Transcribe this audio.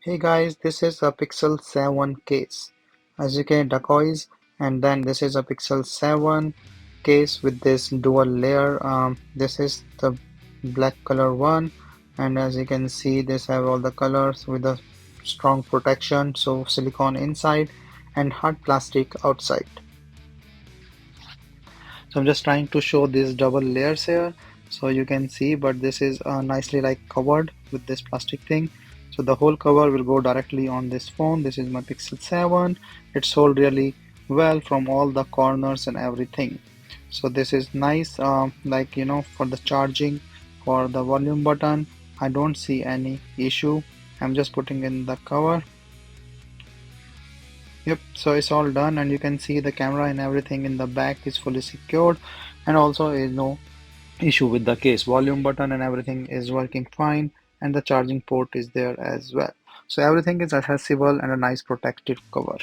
Hey guys, this is a Pixel 7 case. As you can Dahkoiz, and then this is a Pixel 7 case with this dual layer. This is the black color one, and as you can see, this have all the colors with a strong protection. So silicone inside and hard plastic outside. So I'm just trying to show these double layers here, so you can see. But this is nicely like covered with this plastic thing. So the whole cover will go directly on this phone. This is my Pixel 7. It's sold really well from all the corners and everything. So this is nice, for the charging, for the volume button. I don't see any issue. I'm just putting in the cover. Yep, so it's all done, and you can see the camera and everything in the back is fully secured, and also is no issue with the case. Volume button and everything is working fine, and the charging port is there as well. So everything is accessible and a nice protective cover.